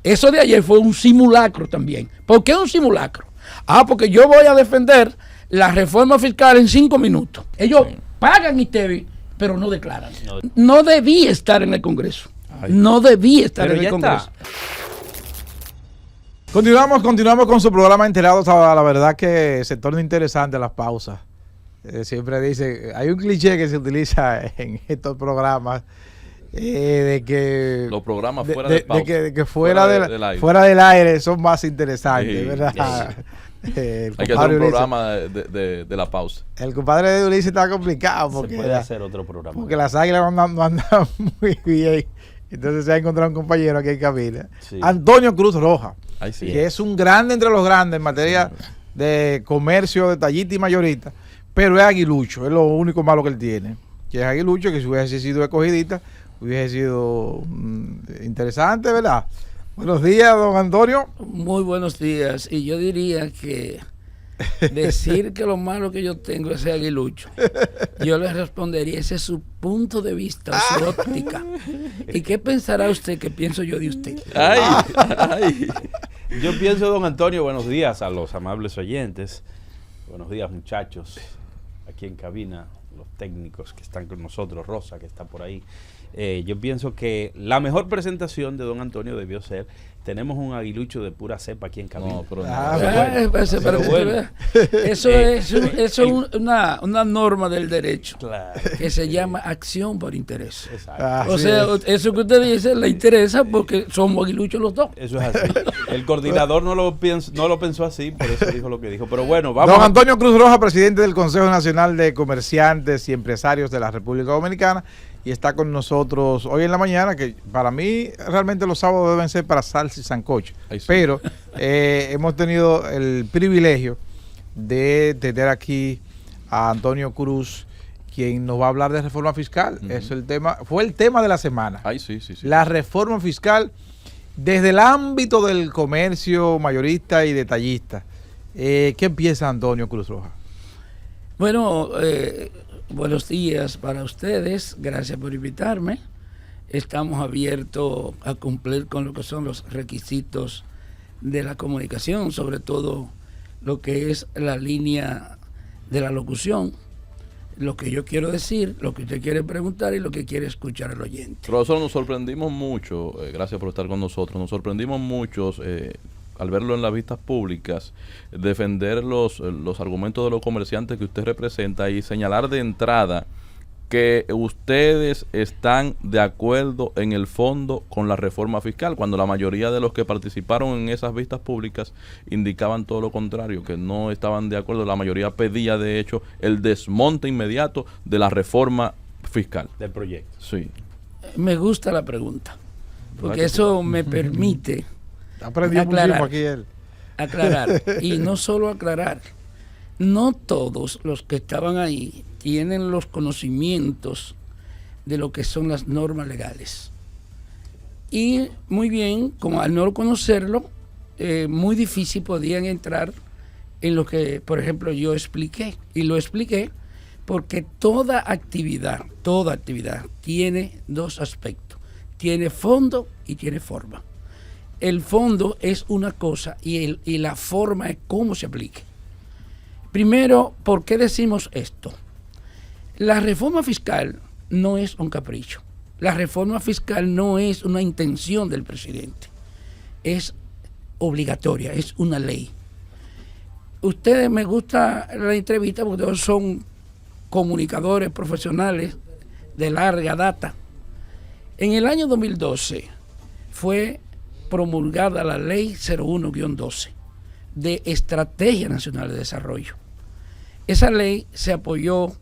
Eso de ayer fue un simulacro también. ¿Por qué un simulacro? Porque yo voy a defender la reforma fiscal en 5 minutos. Ellos pagan ITEVI, pero no declaran. No debía estar en el Congreso. No debía estar en el Congreso. Continuamos con su programa Enterados. La verdad que se torna interesante las pausas. Siempre dice, hay un cliché que se utiliza en estos programas, de que los programas fuera de pausa, de que fuera del aire son más interesantes, sí, ¿verdad? Sí. Hay que hacer un programa de la pausa. El compadre de Ulises está complicado porque se puede hacer otro programa, porque las águilas no andan muy bien. Entonces se ha encontrado un compañero aquí en cabina, sí. Antonio Cruz Roja, sí, que es un grande entre los grandes en materia de comercio, detallista y mayorista, pero es aguilucho, es lo único malo que él tiene, que es aguilucho, que si hubiese sido escogidita hubiese sido interesante, ¿verdad? Buenos días, don Antonio. Muy buenos días. Y yo diría que decir que lo malo que yo tengo es ser aguilucho, yo le respondería, ese es su punto de vista, su óptica. ¿Y qué pensará usted que pienso yo de usted? Ay. Yo pienso, don Antonio, buenos días a los amables oyentes. Buenos días, muchachos, aquí en cabina, los técnicos que están con nosotros, Rosa, que está por ahí. Yo pienso que la mejor presentación de don Antonio debió ser, tenemos un aguilucho de pura cepa aquí en cabina. No, pero eso es una norma del derecho, claro, que se llama acción por interés. O sea, eso que usted dice le interesa porque somos aguiluchos los dos. Eso es así. El coordinador no lo pensó así, por eso dijo lo que dijo. Pero bueno, vamos. Don Antonio Cruz Roja, presidente del Consejo Nacional de Comerciantes y Empresarios de la República Dominicana, y está con nosotros hoy en la mañana, que para mí realmente los sábados deben ser para salsa y sancocho, sí. Pero hemos tenido el privilegio de tener aquí a Antonio Cruz, quien nos va a hablar de reforma fiscal. Es el tema, fue el tema de la semana. Sí. La reforma fiscal desde el ámbito del comercio mayorista y detallista. ¿Qué piensa Antonio Cruz Roja? Bueno, buenos días para ustedes, gracias por invitarme. Estamos abiertos a cumplir con lo que son los requisitos de la comunicación, sobre todo lo que es la línea de la locución, lo que yo quiero decir, lo que usted quiere preguntar y lo que quiere escuchar el oyente. Profesor, nos sorprendimos mucho, gracias por estar con nosotros, nos sorprendimos mucho al verlo en las vistas públicas, defender los argumentos de los comerciantes que usted representa y señalar de entrada que ustedes están de acuerdo en el fondo con la reforma fiscal, cuando la mayoría de los que participaron en esas vistas públicas indicaban todo lo contrario, que no estaban de acuerdo. La mayoría pedía, de hecho, el desmonte inmediato de la reforma fiscal. Del proyecto. Sí. Me gusta la pregunta, porque eso me permite aclarar, y no solo aclarar, no todos los que estaban ahí tienen los conocimientos de lo que son las normas legales. Y muy bien, como al no conocerlo, muy difícil podían entrar en lo que, por ejemplo, yo expliqué. Y lo expliqué porque toda actividad tiene dos aspectos. Tiene fondo y tiene forma. El fondo es una cosa y la forma es cómo se aplique. Primero, ¿por qué decimos esto? La reforma fiscal no es un capricho. La reforma fiscal no es una intención del presidente. Es obligatoria, es una ley. Ustedes, me gusta la entrevista porque todos son comunicadores profesionales de larga data. En el año 2012 fue promulgada la ley 01-12 de Estrategia Nacional de Desarrollo. Esa ley se apoyó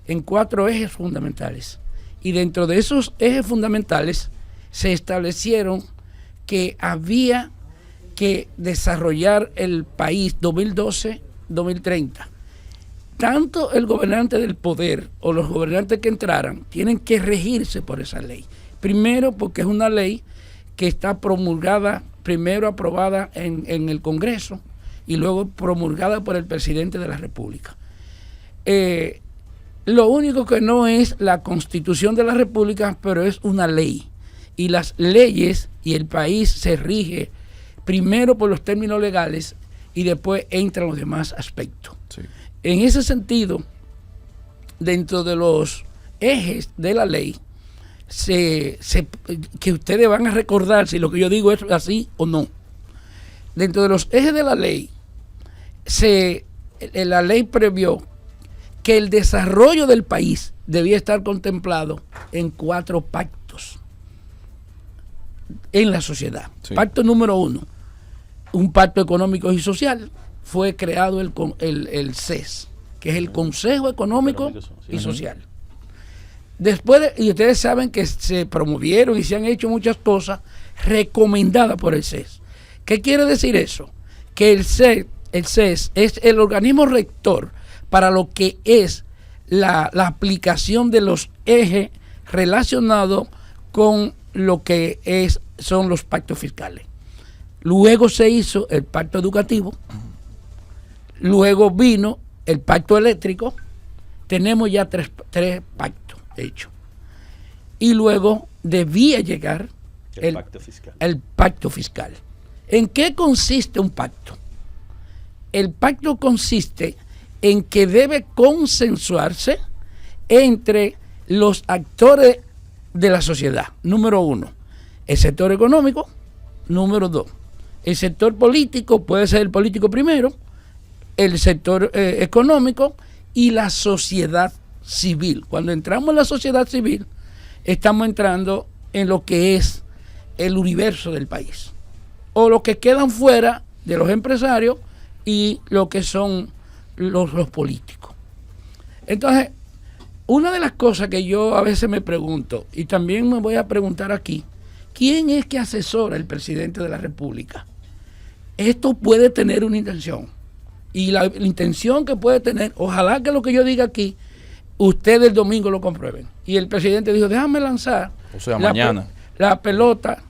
en 4 ejes fundamentales, y dentro de esos ejes fundamentales se establecieron que había que desarrollar el país 2012-2030. Tanto el gobernante del poder o los gobernantes que entraran tienen que regirse por esa ley. Primero, porque es una ley que está promulgada, primero aprobada en el Congreso y luego promulgada por el presidente de la República. Lo único que no es la Constitución de la República, pero es una ley. y las leyes y el país se rige primero por los términos legales y después entran los demás aspectos. Sí. En ese sentido, dentro de los ejes de la ley, que ustedes van a recordar si lo que yo digo es así o no. Dentro de los ejes de la ley, la ley previó que el desarrollo del país debía estar contemplado en 4 pactos en la sociedad. Sí. Pacto número 1, un pacto económico y social. Fue creado el CES, que es el Consejo Económico y Social. Después, y ustedes saben que se promovieron y se han hecho muchas cosas recomendadas por el CES. ¿Qué quiere decir eso? Que el CES es el organismo rector para lo que es la aplicación de los ejes relacionados con lo que son los pactos fiscales. Luego se hizo el pacto educativo, luego vino el pacto eléctrico, tenemos ya tres pactos hechos. Y luego debía llegar el pacto fiscal. ¿En qué consiste un pacto? El pacto consiste en que debe consensuarse entre los actores de la sociedad. Número 1, el sector económico. Número 2, el sector político, puede ser el político primero, el sector económico y la sociedad civil. Cuando entramos en la sociedad civil, estamos entrando en lo que es el universo del país, o los que quedan fuera de los empresarios y lo que son los políticos. Entonces, una de las cosas que yo a veces me pregunto, y también me voy a preguntar aquí, ¿quién es que asesora al presidente de la República? Esto puede tener una intención, y la intención que puede tener, ojalá que lo que yo diga aquí, ustedes el domingo lo comprueben. Y el presidente dijo, déjame lanzar mañana la pelota,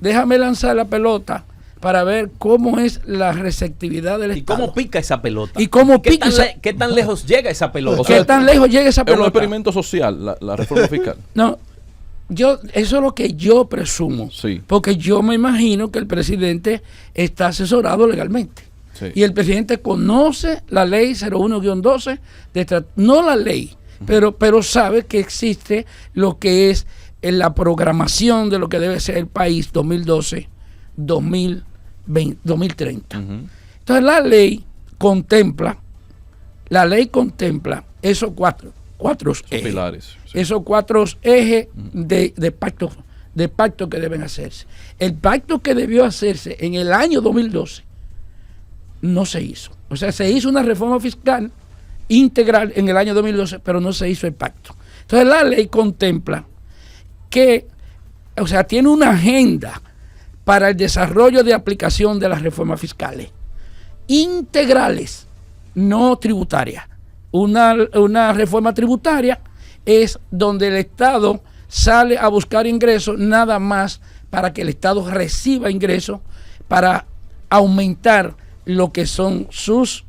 déjame lanzar la pelota para ver cómo es la receptividad del Estado. ¿Y cómo pica esa pelota? ¿Y cómo pica ¿Qué tan lejos llega esa pelota? O sea, ¿Qué tan lejos llega esa pelota? Es un experimento social, la reforma fiscal. No, eso es lo que yo presumo. Sí. Porque yo me imagino que el presidente está asesorado legalmente. Sí. Y el presidente conoce la ley 01-12, no la ley, pero sabe que existe lo que es la programación de lo que debe ser el país 2012-2030. Entonces la ley contempla esos cuatro ejes, pilares, sí. Esos 4 ejes de pacto que deben hacerse. El pacto que debió hacerse en el año 2012 no se hizo. O sea, se hizo una reforma fiscal integral en el año 2012, pero no se hizo el pacto. Entonces la ley contempla que, o sea, tiene una agenda para el desarrollo de aplicación de las reformas fiscales integrales, no tributarias. Una reforma tributaria es donde el Estado sale a buscar ingresos nada más para que el Estado reciba ingresos para aumentar lo que son sus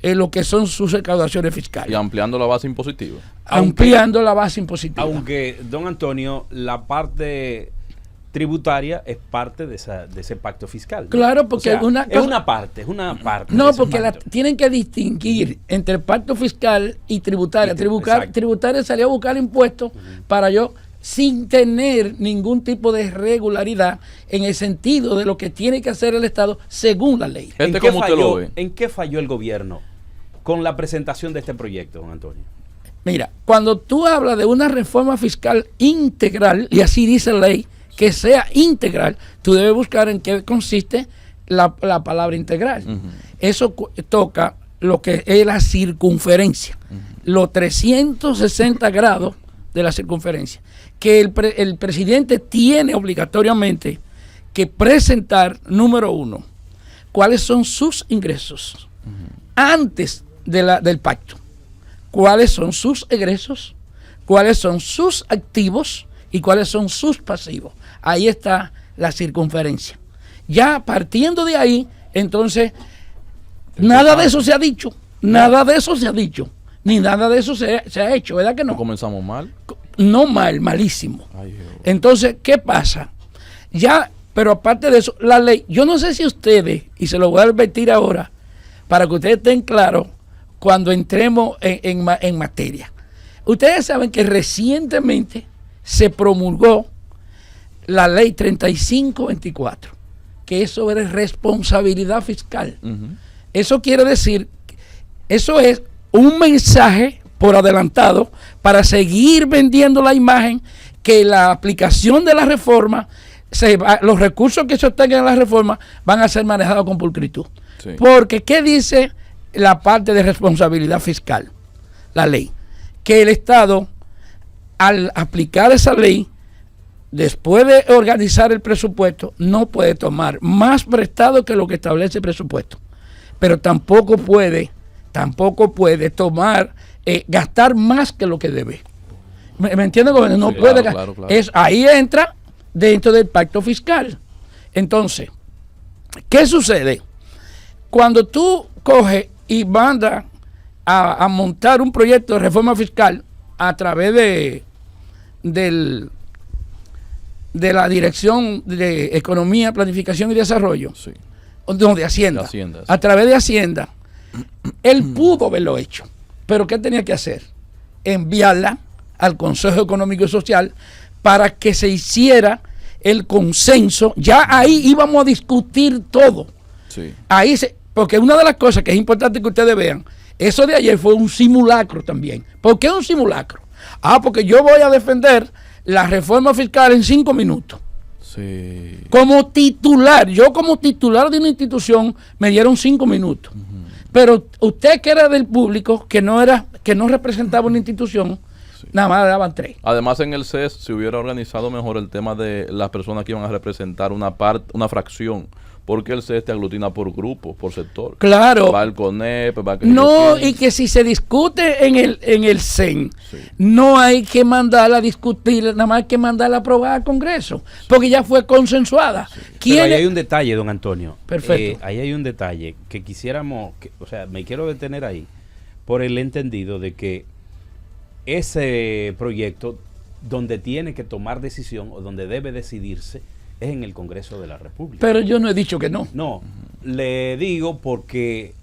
recaudaciones fiscales. Y ampliando la base impositiva. Ampliando la base impositiva. Aunque, don Antonio, la parte tributaria es parte de ese pacto fiscal, ¿no? Claro, porque es una parte. No, porque tienen que distinguir entre pacto fiscal y tributaria. Tributaria salía a buscar impuestos para yo, sin tener ningún tipo de irregularidad en el sentido de lo que tiene que hacer el Estado según la ley. ¿En qué falló el gobierno con la presentación de este proyecto, don Antonio? Mira, cuando tú hablas de una reforma fiscal integral, y así dice la ley, que sea integral, tú debes buscar en qué consiste la palabra integral. Eso toca lo que es la circunferencia, los 360 grados de la circunferencia, que el presidente tiene obligatoriamente que presentar, número 1, cuáles son sus ingresos antes del pacto, cuáles son sus egresos, cuáles son sus activos y cuáles son sus pasivos. Ahí está la circunferencia. Ya partiendo de ahí, entonces, nada de eso se ha dicho, ni nada de eso se ha hecho, ¿verdad que no? ¿Comenzamos mal? No mal, malísimo. Ay, entonces, ¿qué pasa? Ya, pero aparte de eso, la ley, yo no sé si ustedes, y se lo voy a advertir ahora, para que ustedes estén claros cuando entremos en materia. Ustedes saben que recientemente se promulgó la ley 3524, que es sobre responsabilidad fiscal. Eso quiere decir, eso es un mensaje por adelantado para seguir vendiendo la imagen que la aplicación de la reforma, los recursos que se obtengan en la reforma van a ser manejados con pulcritud. Sí. Porque, ¿qué dice la parte de responsabilidad fiscal? La ley. Que el Estado, al aplicar esa ley, después de organizar el presupuesto, no puede tomar más prestado que lo que establece el presupuesto. Pero tampoco puede tomar, gastar más que lo que debe. ¿Me entiende, gobernador? No Sí, puede. claro. Ahí entra dentro del pacto fiscal. Entonces, ¿qué sucede? Cuando tú coges y mandas a montar un proyecto de reforma fiscal a través de la Dirección de Economía, Planificación y Desarrollo, Sí. de Hacienda, De Hacienda, sí. a través de Hacienda, él pudo haberlo hecho, pero ¿qué tenía que hacer? Enviarla al Consejo Económico y Social para que se hiciera el consenso. Ya ahí íbamos a discutir todo. Sí. Porque una de las cosas que es importante que ustedes vean, eso de ayer fue un simulacro también. ¿Por qué un simulacro? Porque yo voy a defender la reforma fiscal en 5 minutos. Sí. Como titular, yo como titular de una institución me dieron 5 minutos. Pero usted que era del público, que no representaba una institución, nada más le daban 3. Además, en el CES se hubiera organizado mejor el tema de las personas que iban a representar una fracción, porque el CES te aglutina por grupo, por sector. Claro. Va el CONEP, va No, y que si se discute en el CEN, Sí. no hay que mandarla a discutir, nada más hay que mandarla a aprobar al Congreso, porque ya fue consensuada. Pero ahí hay un detalle, don Antonio. Perfecto. Ahí hay un detalle que quisiéramos, o sea, me quiero detener ahí, por el entendido de que ese proyecto donde tiene que tomar decisión o donde debe decidirse es en el Congreso de la República. Pero yo no he dicho que no. No, le digo porque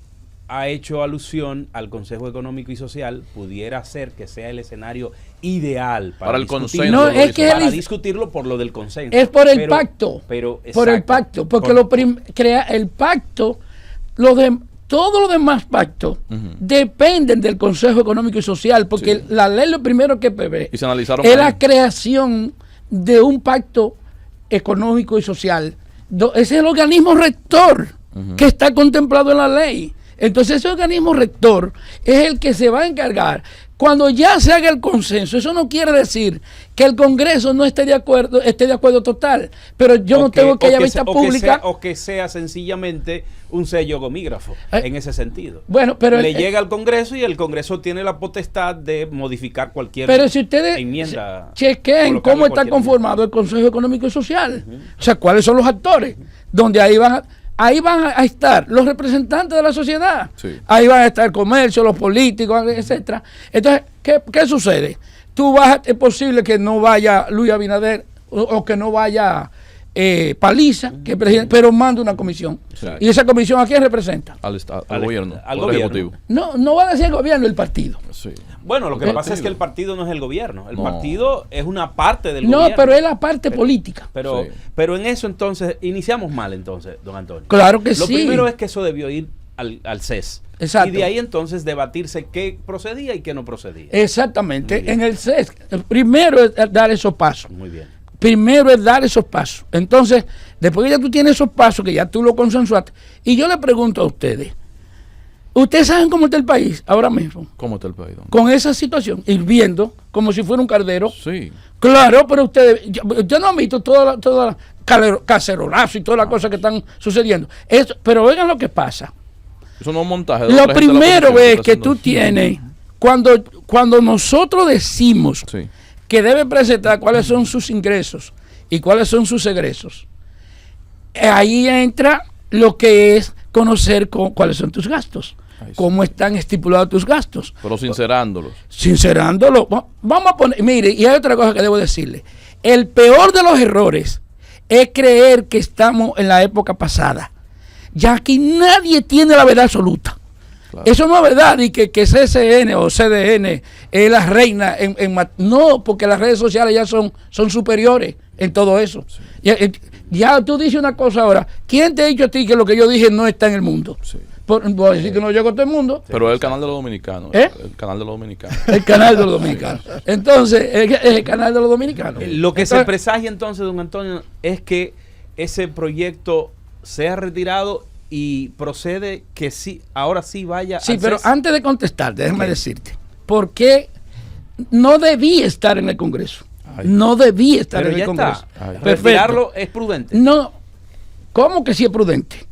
ha hecho alusión al Consejo Económico y Social, pudiera ser que sea el escenario ideal Para el discutirlo. consenso, No, es que para él- discutirlo por lo del consenso. Es por el pacto. Pero, Por el exacto, pacto. Porque por- crea el pacto, todos los demás pactos Ujú. dependen del Consejo Económico y Social, porque Sí. la ley lo primero que prevé Y se analizaron es ahí. la creación de un pacto económico y social. Ese es el organismo rector que está contemplado en la ley. Entonces ese organismo rector es el que se va a encargar. Cuando ya se haga el consenso, eso no quiere decir que el Congreso no esté de acuerdo total, pero yo no tengo que haya vista pública. O que sea sencillamente un sello gomígrafo, en ese sentido. Bueno, pero le llega al Congreso y el Congreso tiene la potestad de modificar cualquier Pero si ustedes enmienda. chequen colocarle cómo está cualquier conformado el Consejo Económico y Social, o sea, cuáles son los actores, donde ahí van a estar los representantes de la sociedad, Sí. ahí van a estar el comercio, los políticos, etcétera. Entonces, ¿qué sucede? Es posible que no vaya Luis Abinader o que no vaya Paliza, que es presidente, pero manda una comisión. Sí. ¿Y esa comisión a quién representa? al Al- gobierno, al Poder gobierno. Ejecutivo. No va a decir el gobierno, el partido. Sí. Bueno, lo que El pasa es partido. que el partido no es el gobierno. El No. partido es una parte del No, gobierno. pero es la parte política. Pero, Sí. pero en eso entonces, iniciamos mal entonces, don Antonio. Claro que Lo sí. primero es que eso debió ir al CES. Exacto. Y de ahí entonces debatirse qué procedía y qué no procedía. Exactamente. Muy bien. En el CES, primero es dar esos pasos. Muy bien. Primero es dar esos pasos. Entonces, después que ya tú tienes esos pasos, que ya tú lo consensuaste, y yo le pregunto a ustedes, ¿ustedes saben cómo está el país ahora mismo? ¿Cómo está el país, don? Con esa situación, hirviendo, como si fuera un cardero. Sí. Claro, pero ustedes no han visto toda la cacerolazo y todas las cosas que están sucediendo. Pero oigan lo que pasa. Eso no es un montaje. de Lo otra gente de la primero oposición es está que haciendo tú eso. tienes, cuando nosotros decimos Sí. que debe presentar cuáles son sus ingresos y cuáles son sus egresos, ahí entra lo que es conocer cuáles son tus gastos, Ay, sí. cómo están estipulados tus gastos. Pero sincerándolos. Sincerándolo, vamos a poner, mire, y hay otra cosa que debo decirle. El peor de los errores es creer que estamos en la época pasada. Ya aquí nadie tiene la verdad absoluta. Claro. Eso no es verdad, y que CCN o CDN es la reina no, porque las redes sociales ya son superiores en todo eso. Sí. Ya tú dices una cosa ahora. ¿Quién te ha dicho a ti que lo que yo dije no está en el mundo? Sí. Voy a decir que no llegó a todo el mundo. Pero es el canal de los dominicanos. ¿Eh? El canal de los dominicanos. El canal de los dominicanos. Entonces, es el canal de los dominicanos. Lo que se Entonces, presagia entonces, don Antonio, es que ese proyecto sea retirado y procede que sí, ahora sí vaya sí, al pero CES. antes de contestarte, déjame Ok. decirte, ¿por qué no debí estar en el Congreso? Ay. No debí estar Pero en el ya Congreso. está. Ay. Perfecto. Retirarlo es prudente. No, ¿cómo que sí es prudente?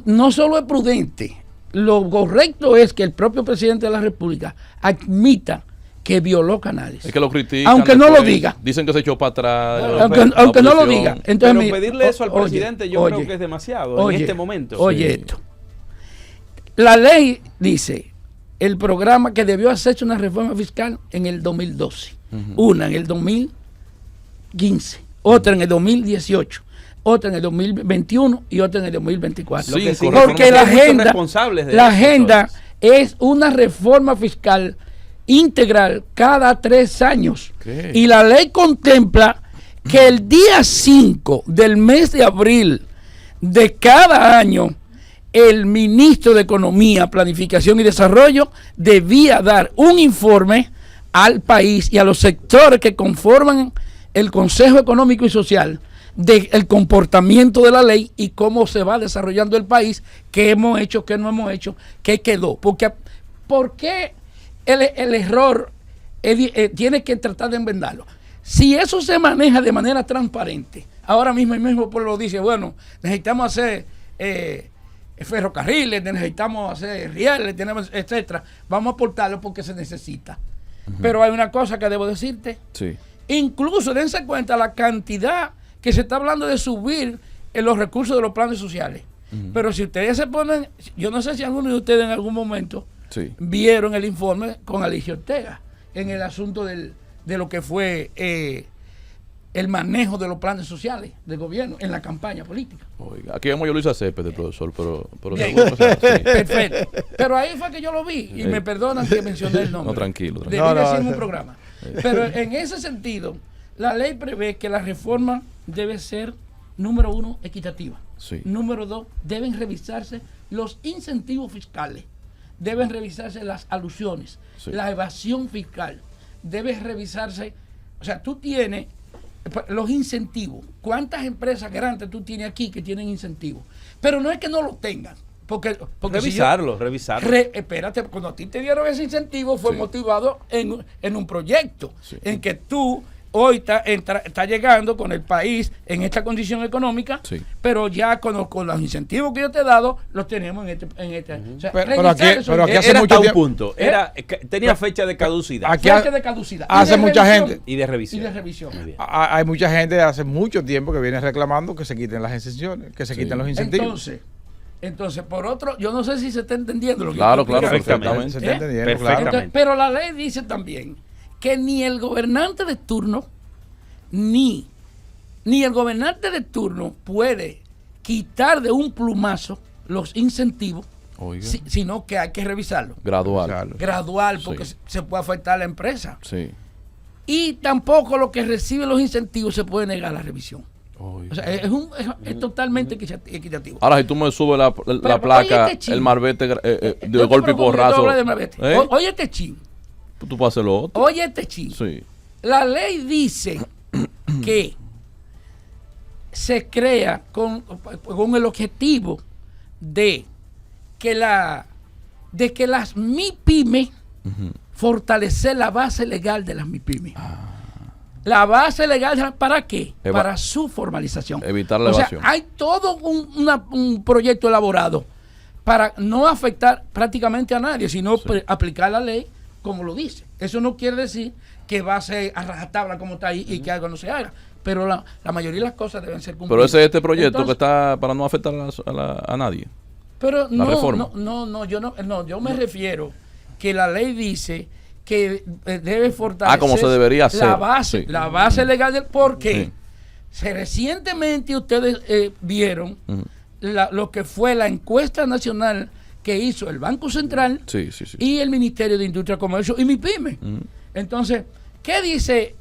No solo es prudente, lo correcto es que el propio presidente de la República admita que violó canales. Es que lo critican. Aunque no lo después, diga. Dicen que se echó para atrás. Aunque no lo oposición. diga. Entonces, Pero pedirle eso al oye, presidente yo oye, creo que es demasiado oye, en este momento. Oye, Sí. esto. La ley dice el programa que debió hacerse una reforma fiscal en el 2012, una en el 2015, otra en el 2018, otra en el 2021 y otra en el 2024. Sí, Lo que correcto. Porque la hay muchos agenda, responsables de la eso, agenda entonces. es una reforma fiscal integral cada 3 años. Ok. Y la ley contempla que el día 5 del mes de abril de cada año, el ministro de Economía, Planificación y Desarrollo debía dar un informe al país y a los sectores que conforman el Consejo Económico y Social del comportamiento de la ley y cómo se va desarrollando el país, qué hemos hecho, qué no hemos hecho, qué quedó. Porque, ¿por qué el error tiene que tratar de enmendarlo? Si eso se maneja de manera transparente, ahora mismo el mismo pueblo dice, bueno, necesitamos hacer ferrocarriles, necesitamos hacer rieles, etcétera, vamos a aportarlo porque se necesita. Pero hay una cosa que debo decirte, Sí. incluso dense cuenta la cantidad que se está hablando de subir en los recursos de los planes sociales. Pero si ustedes se ponen, yo no sé si alguno de ustedes en algún momento Sí. vieron el informe con Alicia Ortega en el asunto de lo que fue el manejo de los planes sociales del gobierno en la campaña política. Oiga, aquí vemos yo Luisa Céspedes, profesor, pero Bien. seguro que sí. Perfecto. Pero ahí fue que yo lo vi y me perdonan que mencioné el nombre. No, tranquilo, Debí tranquilo. decir en un programa. Pero en ese sentido, la ley prevé que la reforma debe ser, número 1, equitativa. Sí. Número 2, deben revisarse los incentivos fiscales. Deben revisarse las alusiones. Sí. La evasión fiscal. Debe revisarse, o sea, tú tienes los incentivos. ¿Cuántas empresas grandes tú tienes aquí que tienen incentivos? Pero no es que no lo tengan. Porque Revisarlo. espérate, cuando a ti te dieron ese incentivo fue Sí. motivado en un proyecto Sí. en que tú hoy está llegando con el país en esta condición económica, Sí. pero ya con los incentivos que yo te he dado, los tenemos en este. O sea, Pero revisar aquí- eso. pero aquí hace Era mucho hasta un tiempo- punto. Tenía fecha de caducidad Aquí fecha de caducidad. hace Y de mucha revisión. gente. y de revisión. Y de revisión. Muy bien. Hay mucha gente hace mucho tiempo que viene reclamando que se quiten las exenciones, que se Sí. quiten los incentivos. Entonces, por otro, yo no sé si se está entendiendo lo que Claro, estoy claro, explicando. perfectamente. Se está ¿Eh? entendiendo, Perfectamente. claro. Entonces, pero la ley dice también que ni el gobernante de turno ni el gobernante de turno puede quitar de un plumazo los incentivos, Oiga. sino que hay que revisarlo Gradual. Claro. gradual porque Sí. se puede afectar a la empresa. Sí. Y tampoco lo que recibe los incentivos se puede negar la revisión. Oiga. O sea, es totalmente equitativo. Ahora, si tú me subes la Pero, placa, oye, este chin. el marbete de No te golpe y preocupes, yo te porrazo, hablo de marbete. ¿eh? Oye este chin. tú pasas lo otro. Oye este chin. Sí. La ley dice que se crea con el objetivo de que las MIPYME fortalecer la base legal de las MIPYME. La base legal, ¿para qué? Para su formalización. Evitar la o evasión. sea, hay todo un proyecto elaborado para no afectar prácticamente a nadie, sino aplicar la ley como lo dice. Eso no quiere decir que va a ser a rajatabla como está ahí y que algo no se haga. Pero la mayoría de las cosas deben ser cumplidas. Pero ese es este proyecto Entonces, que está para no afectar a nadie. pero la reforma. yo me refiero que la ley dice que debe fortalecer Como se debería hacer. la base, Sí. la base legal del por qué. Sí. Recientemente ustedes vieron lo que fue la encuesta nacional que hizo el Banco Central Sí. y el Ministerio de Industria, Comercio y MIPYME. Entonces, ¿qué dice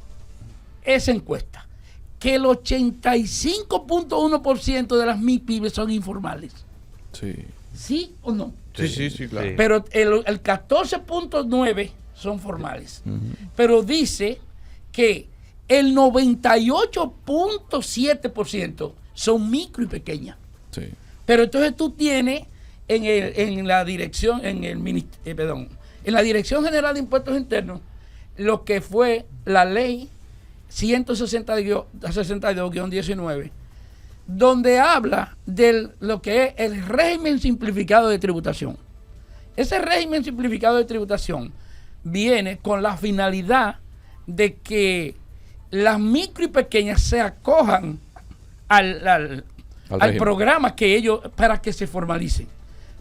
esa encuesta? Que el 85.1% de las MIPYME son informales. Sí. ¿Sí o no? Sí, claro. Sí. Pero el 14.9 son formales. Pero dice que el 98.7% son micro y pequeñas. Sí. Pero entonces tú tienes en la dirección, en la Dirección General de Impuestos Internos, lo que fue la ley 162-19, donde habla de lo que es el régimen simplificado de tributación. Ese régimen simplificado de tributación viene con la finalidad de que las micro y pequeñas se acojan al régimen. programa que ellos, para que se formalicen.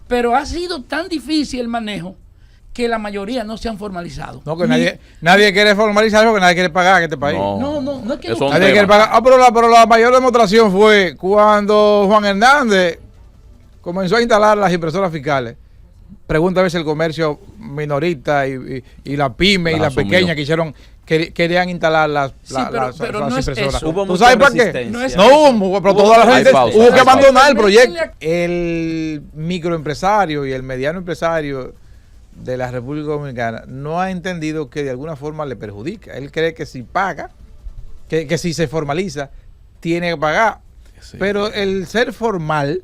Pero ha sido tan difícil el manejo que la mayoría no se han formalizado. No, que nadie quiere formalizar porque nadie quiere pagar en este país. No es que Eso no es un Nadie tema. quiere pagar. Pero la mayor demostración fue cuando Juan Hernández comenzó a instalar las impresoras fiscales. Pregunta a veces el comercio minorista y la pyme y Las la asumió. pequeña querían instalar las pero no es impresoras. eso. Hubo ¿Tú mucha sabes por qué? resistencia. No es No hubo, pero toda la Hay gente pausa, hubo hay que pausa. abandonar el proyecto. Métele El microempresario y el mediano empresario de la República Dominicana no ha entendido que de alguna forma le perjudica. Él cree que si paga, que si se formaliza, tiene que pagar. Sí. Pero el ser formal,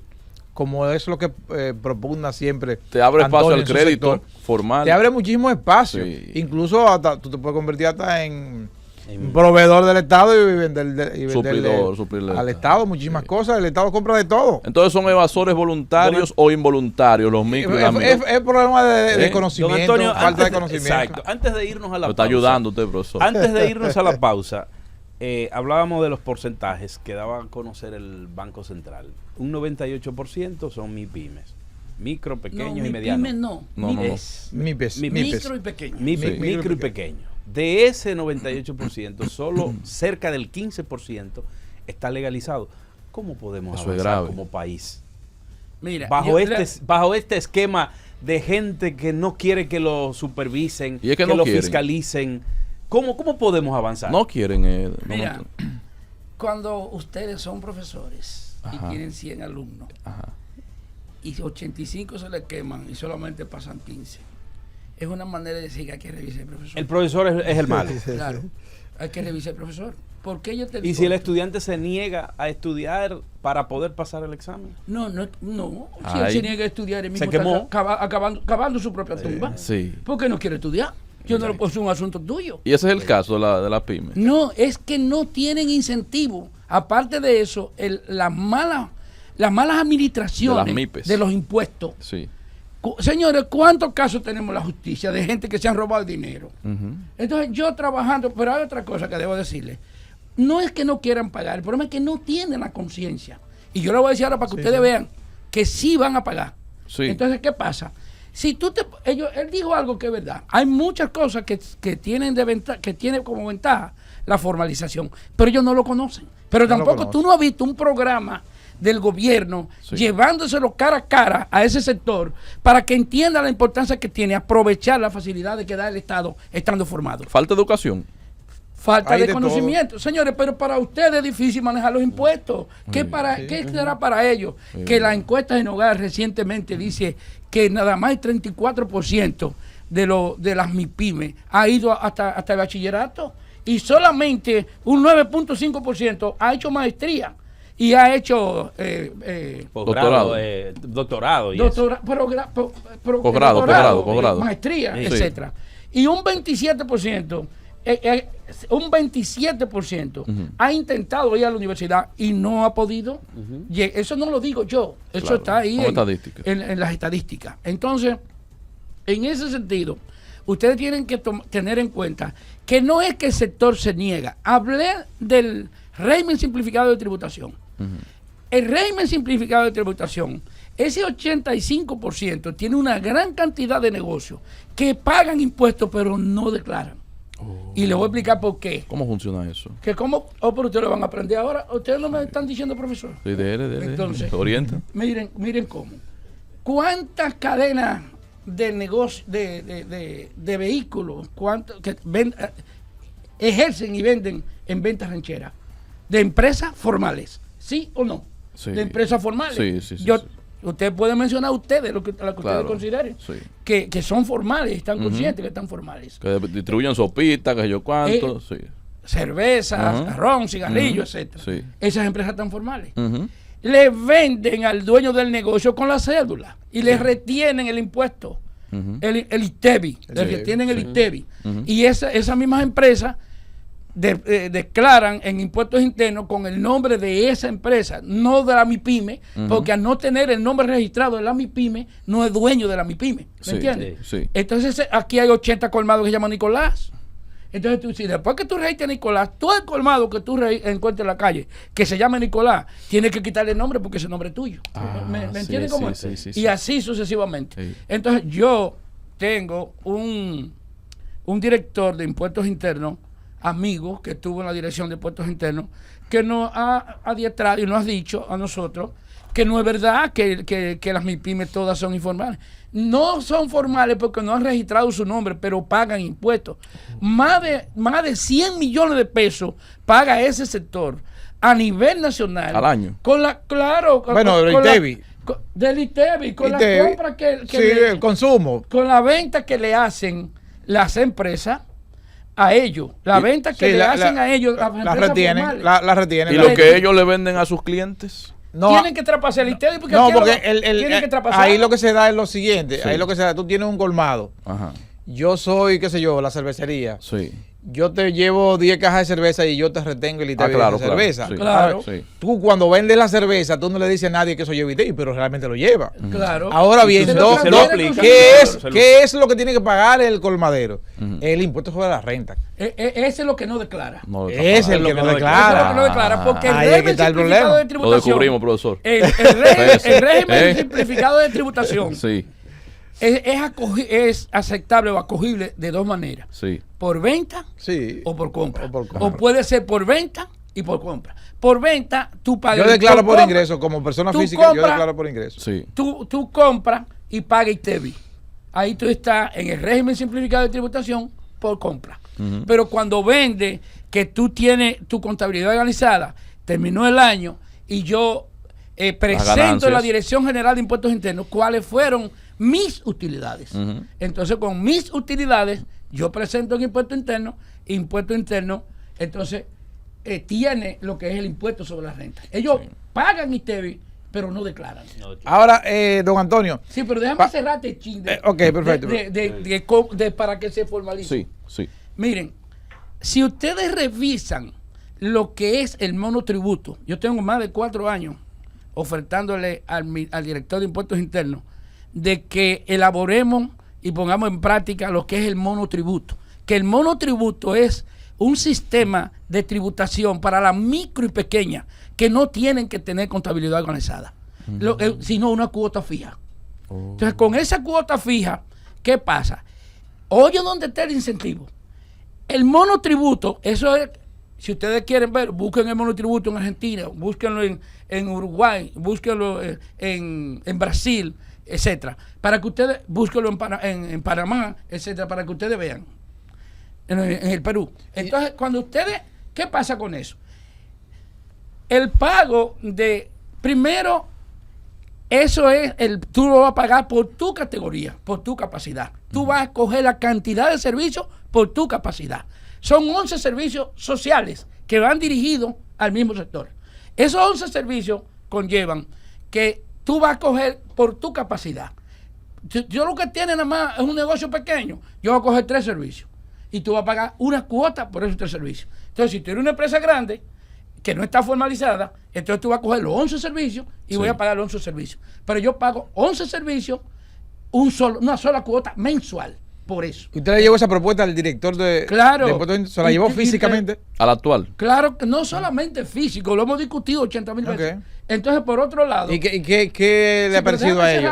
como es lo que propugna siempre, Te abre espacio Antonio al en su crédito sector, formal. te abre muchísimo espacio. Sí. Incluso hasta, tú te puedes convertir hasta en proveedor del Estado y venderle Suplirle al Estado muchísimas cosas. El Estado compra de todo. Entonces, ¿son evasores voluntarios o involuntarios los micro y las micro? Es problema de conocimiento, Don Antonio, falta de antes- conocimiento. Exacto. Antes de irnos a la Lo está pausa, ayudando usted, profesor. Antes de irnos a la pausa, hablábamos de los porcentajes que daba a conocer el Banco Central. Un 98% son MIPYMES, micro, pequeños y medianos. No, No, no, no. MIPES. micro y pequeño. Sí. Micro y pequeño. De ese 98%, solo cerca del 15% está legalizado. ¿Cómo podemos Eso es avanzar grave. como país? Mira, Bajo yo- bajo este esquema de gente que no quiere que lo supervisen, Y es que que no lo quieren. fiscalicen. ¿Cómo podemos avanzar? No quieren. Mira, cuando ustedes son profesores Ajá. y tienen 100 alumnos Ajá. y 85 se les queman y solamente pasan 15, es una manera de decir que hay que revisar el profesor. El profesor es el malo. Claro, hay que revisar el profesor. ¿Por qué yo te Y digo? si el estudiante se niega a estudiar para poder pasar el examen. No. Si él Ay. se niega a estudiar, él mismo Se quemó. está cavando su propia tumba. Sí. ¿Por qué no quiere estudiar? Yo no lo puedo, es un asunto tuyo. Y ese es el caso de la pyme. No, es que no tienen incentivo. Aparte de eso, las malas administraciones De las MIPES. de los impuestos. Sí. Señores, ¿cuántos casos tenemos en la justicia de gente que se han robado el dinero? Ujú. Entonces yo trabajando, pero hay otra cosa que debo decirle. No es que no quieran pagar, el problema es que no tienen la conciencia. Y yo le voy a decir ahora para que ustedes vean que sí van a pagar. Sí. Entonces, ¿qué pasa? Si él dijo algo que es verdad. Hay muchas cosas que tienen que tiene como ventaja la formalización, pero ellos no lo conocen. Pero No lo tampoco conocen. tú no has visto un programa del gobierno Sí. llevándoselo cara a cara a ese sector para que entienda la importancia que tiene aprovechar las facilidades que da el Estado estando formado. Falta de educación. Falta Hay de de conocimiento. Señores, pero para ustedes es difícil manejar los impuestos. ¿Qué será para ellos? Que la encuesta en Hogar recientemente dice que nada más el 34% de las MIPYME ha ido hasta el bachillerato y solamente un 9.5% ha hecho maestría y ha hecho Doctorado. Doctorado. Y eso. Posgrado. maestría, Sí. etcétera. Y un 27%, un 27% ha intentado ir a la universidad y no ha podido. Eso no lo digo yo, eso Claro, está ahí son estadísticas. en las estadísticas. Entonces, en ese sentido, ustedes tienen que tener en cuenta que no es que el sector se niega. Hablé del régimen simplificado de tributación. El régimen simplificado de tributación, ese 85% tiene una gran cantidad de negocios que pagan impuestos pero no declaran. Y le voy a explicar por qué. ¿Cómo funciona eso? Que cómo, pero ustedes lo van a aprender ahora. Ustedes no me están diciendo, profesor. Sí, dele. Entonces, orienta. Miren cómo. ¿Cuántas cadenas de negocio, de vehículos, ejercen y venden en ventas rancheras? De empresas formales, ¿sí o no? Sí. De empresas formales. Sí. Ustedes pueden mencionar ustedes lo que Claro, ustedes consideren sí. que son formales, están conscientes que están formales. Que distribuyan sopitas, que yo cuánto, sí. Cervezas, Ajá. ron, cigarrillos, etcétera. Sí. Esas empresas están formales. Ujú. Le venden al dueño del negocio con la cédula y le retienen el impuesto, Ujú. el ITEBI, le retienen el ITEBI. Y esas mismas empresas declaran en impuestos internos con el nombre de esa empresa, no de la MIPYME, porque al no tener el nombre registrado de la MIPYME, no es dueño de la MIPYME. ¿Me Sí, entiendes? sí. Entonces aquí hay 80 colmados que se llaman Nicolás. Entonces tú, si después que tú registras Nicolás, todo el colmado que tú encuentres en la calle que se llame Nicolás, tienes que quitarle el nombre porque ese nombre es tuyo. ¿Me sí, entiendes cómo sí, es? sí, Y sí. así sucesivamente. Sí. Entonces yo tengo un director de impuestos internos, amigo, que estuvo en la dirección de impuestos internos, que nos ha adiestrado y nos ha dicho a nosotros que no es verdad que las MIPYMES todas son informales. No son formales porque no han registrado su nombre, pero pagan impuestos. Más de 100 millones de pesos paga ese sector a nivel nacional. Al año. Bueno, del ITEBI. Del ITEBI, con ITEBI. la compra que Sí, le- el consumo. con la venta que le hacen las empresas a ellos, la venta que Sí, le hacen a ellos, las la empresas retienen, formales. la retienen. ¿Y la lo retienen. que ellos le venden a sus clientes? No, Tienen que traspasar el ITEBI porque, no, aquí porque tienen que traspasar. ahí lo que se da es lo siguiente. Sí. Ahí lo que se da, tú tienes un colmado. Ajá. Yo soy, qué sé yo, la cervecería. Sí. Yo te llevo 10 cajas de cerveza y yo te retengo el ITEBI claro, de la cerveza. Sí. Claro. Sí. Tú cuando vendes la cerveza, tú no le dices a nadie que eso lleva ITEBI, pero realmente lo lleva. Claro. Ahora bien, Se lo aplica. ¿qué es lo que tiene que pagar el colmadero? El impuesto sobre la renta. Ese es lo que no declara. No, Ese es el que no Eso es lo declara. que no declara, porque el Ahí es que régimen está el simplificado problema. de Lo tributación. descubrimos, profesor. El régimen ¿Eh? simplificado de tributación Sí, es aceptable o acogible de dos maneras: sí. por venta Sí. o por compra. O por compra. O puede ser por venta y por compra. Por venta, tú pagas. Yo declaro por compra, ingreso, como persona tú física, yo compras, declaro por ingreso. Sí. Tú compras y pagas ITEBI. Ahí tú estás en el régimen simplificado de tributación por compra. Pero cuando vende, que tú tienes tu contabilidad organizada, terminó el año y yo presento en la ganancias. Dirección General de Impuestos Internos cuáles fueron mis utilidades. Ujú. Entonces, con mis utilidades, yo presento en Impuesto Interno, entonces tiene lo que es el impuesto sobre la renta. Ellos pagan ITEBI, pero no declaran. Ahora, don Antonio. Sí, pero déjame cerrarte el chin Ok, perfecto. para que se formalice. Sí, sí. Miren, si ustedes revisan lo que es el monotributo, yo tengo más de 4 años ofertándole al director de impuestos internos de que elaboremos y pongamos en práctica lo que es el monotributo. Que el monotributo es un sistema de tributación para la micro y pequeña que no tienen que tener contabilidad organizada, sino una cuota fija. Entonces, con esa cuota fija, ¿qué pasa? Oye, ¿dónde está el incentivo? El monotributo, eso es, si ustedes quieren ver, busquen el monotributo en Argentina, búsquenlo en Uruguay, búsquenlo en Brasil, etcétera, para que ustedes, búsquenlo en Panamá, etcétera, para que ustedes vean, en el Perú. Entonces, cuando ustedes, ¿qué pasa con eso? El pago de, primero, eso es, tú lo vas a pagar por tu categoría, por tu capacidad. Tú vas a coger la cantidad de servicios por tu capacidad. Son 11 servicios sociales que van dirigidos al mismo sector. Esos 11 servicios conllevan que tú vas a coger por tu capacidad. Yo lo que tiene nada más es un negocio pequeño, yo voy a coger 3 servicios y tú vas a pagar una cuota por esos 3 servicios. Entonces, si tú eres una empresa grande que no está formalizada, entonces tú vas a coger los 11 servicios y voy a pagar los 11 servicios. Pero yo pago 11 servicios, una sola cuota mensual por eso. ¿Usted le llevó esa propuesta al director de impuestos? ¿Se la llevó físicamente? Al actual. Claro, que no solamente físico, lo hemos discutido 80,000 veces. Ok. Entonces, por otro lado... ¿Y qué le ha parecido a ellos?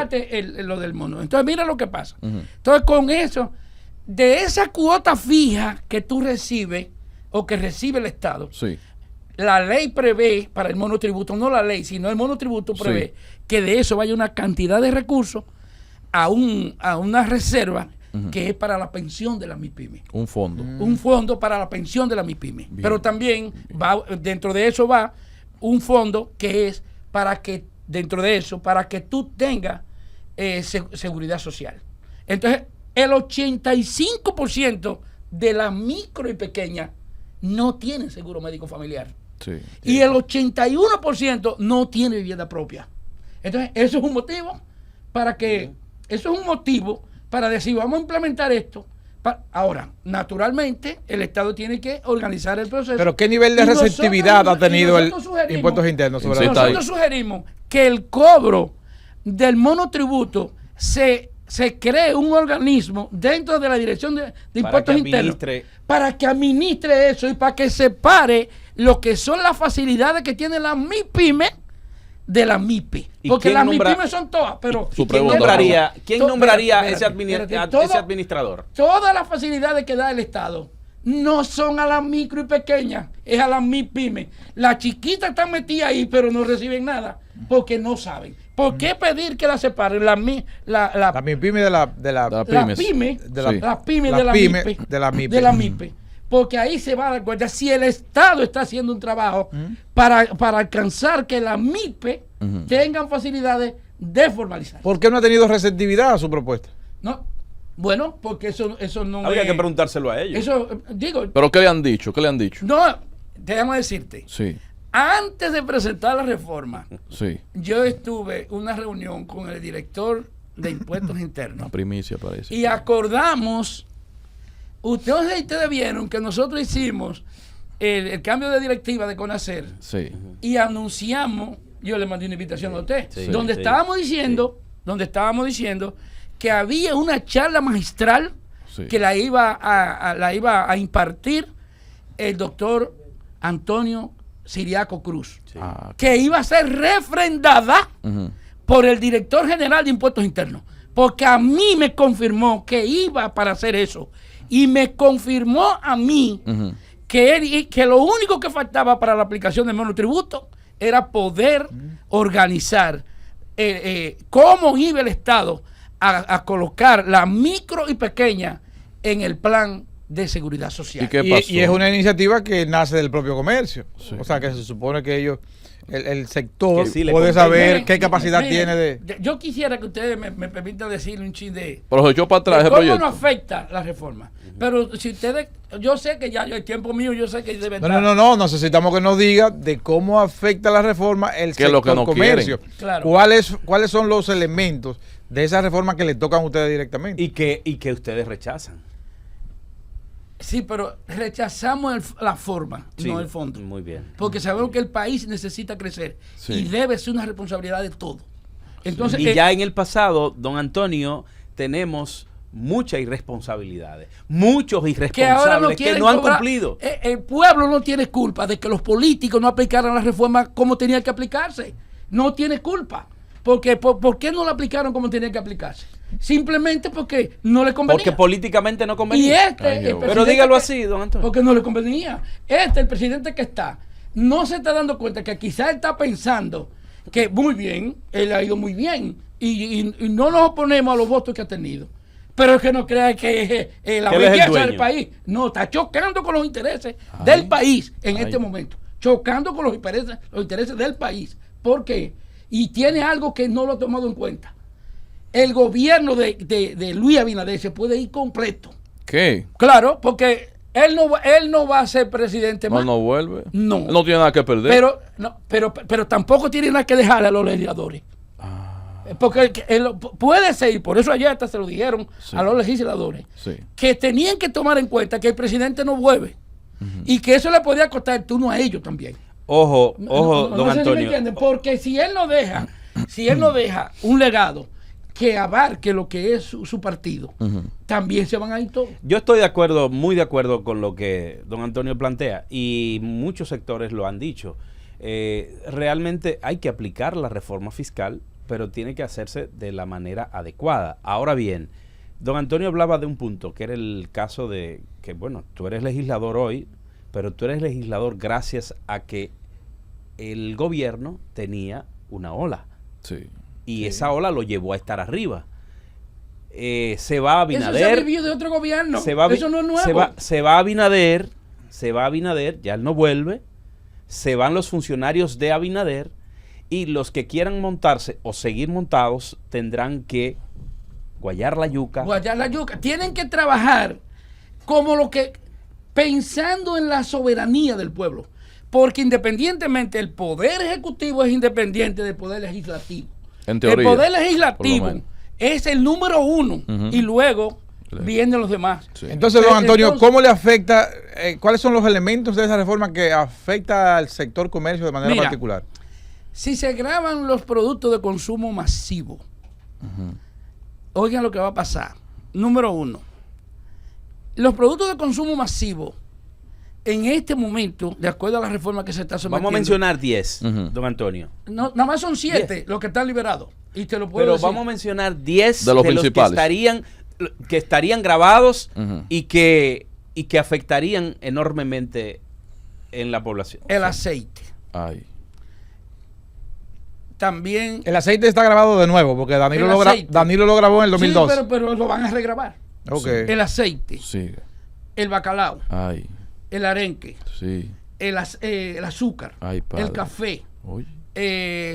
Lo del mono. Entonces, mira lo que pasa. Entonces, con eso, de esa cuota fija que tú recibes o que recibe el Estado, Sí. la ley prevé para el monotributo, no la ley, sino el monotributo prevé que de eso vaya una cantidad de recursos a una reserva que es para la pensión de la MIPYME. Un fondo. Un fondo para la pensión de la MIPYME. Pero también va, dentro de eso va un fondo que es para que, dentro de eso, para que tú tengas seguridad social. Entonces, el 85% de la micro y pequeña no tienen seguro médico familiar. Sí. Y el 81% no tiene vivienda propia. Entonces, eso es un motivo para que, eso es un motivo para decir, vamos a implementar esto. Ahora, naturalmente, el Estado tiene que organizar el proceso. Pero ¿qué nivel de Y receptividad nosotros- ha tenido y el nosotros sugerimos- impuestos internos sobre Sí, la está ahí. Nosotros sugerimos que el cobro del monotributo se cree un organismo dentro de la Dirección de Impuestos que Internos administre. para que administre eso y para que separe lo que son las facilidades que tiene la MIPYME de la MIPE. ¿Y Porque quién las nombra- MIPYME son todas, pero Su ¿Quién pregunta, nombraría, ¿quién To- nombraría espérate, espérate, ese administrador? todas las facilidades que da el Estado no son a las micro y pequeñas, es a las MIPYME. Las chiquitas están metidas ahí, pero no reciben nada, porque no saben. ¿Por qué pedir que la separen? La MIPYME de la pymes. pyme, de la- Sí. las pymes la de la pyme MIPE. de la MIPE. De la MIPE. Porque ahí se va a dar cuenta si el Estado está haciendo un trabajo para alcanzar que las MIPE tengan facilidades de formalizar. ¿Por qué no ha tenido receptividad a su propuesta? ¿No? Bueno, porque eso no Habría es- que preguntárselo a ellos. Eso, digo, ¿Pero qué le han dicho? ¿Qué le han dicho? no, déjame decirte, Sí, antes de presentar la reforma, sí. yo estuve en una reunión con el director de Impuestos Internos Una primicia parece. y acordamos, ustedes vieron que nosotros hicimos el cambio de directiva de CONACER Sí. y anunciamos, yo le mandé una invitación a usted, Sí, donde sí, estábamos diciendo que había una charla magistral Sí. que la iba a impartir el doctor Antonio Siriaco Cruz, Ah, que iba a ser refrendada ujú. por el director general de Impuestos Internos, porque a mí me confirmó que iba para hacer eso y me confirmó a mí Ujú. que lo único que faltaba para la aplicación del monotributo era poder organizar cómo iba el Estado a colocar la micro y pequeña en el plan de seguridad social. ¿Y qué pasó? Y es una iniciativa que nace del propio comercio. Sí. O sea, que se supone que ellos, el sector Que sí le puede compete. saber Miren, qué capacidad miren, tiene de... Yo quisiera que ustedes me permitan decirle un chin de... Pero se echó para atrás ese ¿Cómo proyecto. no afecta la reforma? Pero si ustedes, yo sé que ya el tiempo mío, yo sé que debe No, necesitamos que nos diga de cómo afecta la reforma el ¿Qué es lo sector que no comercio. quieren? Claro. ¿Cuáles son los elementos de esa reforma que le tocan a ustedes directamente? Y que ustedes rechazan. Sí, pero rechazamos la forma, Sí, no el fondo. Muy bien. Porque sabemos que el país necesita crecer Sí. y debe ser una responsabilidad de todo. Entonces, Y ya en el pasado, don Antonio, tenemos muchas irresponsabilidades. Muchos que ahora no irresponsables que quieren no han cobrar. cumplido. El pueblo no tiene culpa de que los políticos no aplicaran la reforma como tenía que aplicarse. No tiene culpa. Porque, ¿por qué no la aplicaron como tenía que aplicarse? Simplemente porque no le convenía. Porque políticamente no Y convenía. este, Ay, el Jehová. Pero presidente dígalo que- así, don Antonio. Porque no le convenía. El presidente que está, no se está dando cuenta que quizás está pensando que muy bien, él ha ido muy bien y no nos oponemos a los votos que ha tenido. Pero es que no crea que la Que él es el belleza del dueño. país. No, está chocando con los intereses del país en Ay. este momento. Chocando con los intereses del país. ¿Por qué? Y tiene algo que no lo ha tomado en cuenta. El gobierno de Luis Abinader se puede ir completo. ¿Qué? Claro, porque él no va a ser presidente No, más. no vuelve. No. Él no tiene nada que perder. Pero tampoco tiene nada que dejarle a los legisladores. Porque puede ser, y por eso ayer hasta se lo dijeron Sí. a los legisladores, Sí. que tenían que tomar en cuenta que el presidente no vuelve. Y que eso le podía costar el turno a ellos también. Ojo, No- ojo, no don sé si me Antonio. entienden, porque si él no deja un legado que abarque lo que es su partido, Ujú. también se van a ir todos. Yo estoy de acuerdo, muy de acuerdo con lo que don Antonio plantea y muchos sectores lo han dicho. Realmente hay que aplicar la reforma fiscal, pero tiene que hacerse de la manera adecuada. Ahora bien, Don Antonio hablaba de un punto, que era el caso de que, bueno, tú eres legislador hoy, pero tú eres legislador gracias a que el gobierno tenía una ola. Sí. Y esa ola lo llevó a estar arriba. Se va Abinader. Eso se ha vivido de otro gobierno. Eso no es nuevo. Se va Abinader, ya él no vuelve. Se van los funcionarios de Abinader y los que quieran montarse o seguir montados tendrán que guayar la yuca. Guayar la yuca. Tienen que trabajar como lo que, pensando en la soberanía del pueblo. Porque independientemente, el poder ejecutivo es independiente del poder legislativo. En teoría, el poder por legislativo lo menos. es el número uno y luego vienen los demás. Sí. Entonces, don Antonio, ¿cómo le afecta, cuáles son los elementos de esa reforma que afecta al sector comercio de manera particular? Si se graban los productos de consumo masivo, oigan lo que va a pasar. Número uno, los productos de consumo masivo, en este momento, de acuerdo a la reforma que se está sometiendo. Vamos a mencionar 10, don Antonio. No, nada más son 7 los que están liberados. Y te lo puedo Pero decir. vamos a mencionar 10 de los que principales estarían grabados y que afectarían enormemente en la población. El aceite. Ay. También. El aceite está grabado de nuevo, porque Danilo lo grabó en el 2012. Sí, pero lo van a regrabar. Okay. El aceite. Sí. El bacalao. Ay. El arenque. Sí. El azúcar. Ay, padre. El café. Oye.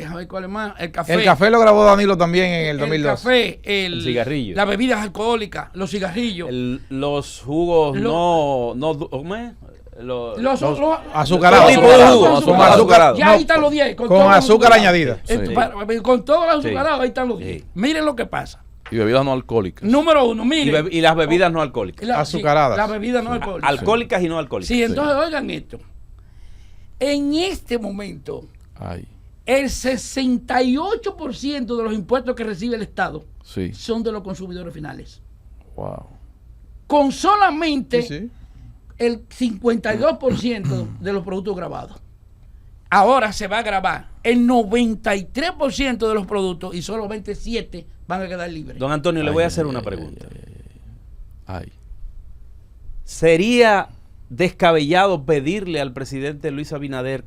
A ver cuál es más. El café. El café lo grabó Danilo también en el 2012. El café. El cigarrillo. Las bebidas alcohólicas. Los cigarrillos. Los jugos ¿cómo es? Los azucarados. Con azucarados. Ya ahí están los 10. Con azúcar añadida. Sí. Con todos los azucarados, ahí están los 10. Sí. Miren lo que pasa. Y bebidas no alcohólicas. Número uno, miren. Y las bebidas no alcohólicas. Azucaradas. Las bebidas no alcohólicas. Alcohólicas y no alcohólicas. Sí, entonces oigan esto. En este momento, Ay. el 68% de los impuestos que recibe el Estado Sí. son de los consumidores finales. Wow. Con solamente Sí. el 52% de los productos grabados. Ahora se va a grabar el 93% de los productos y solo 27 van a quedar libres. Don Antonio, le voy a hacer una pregunta. Ay. ¿Sería descabellado pedirle al presidente Luis Abinader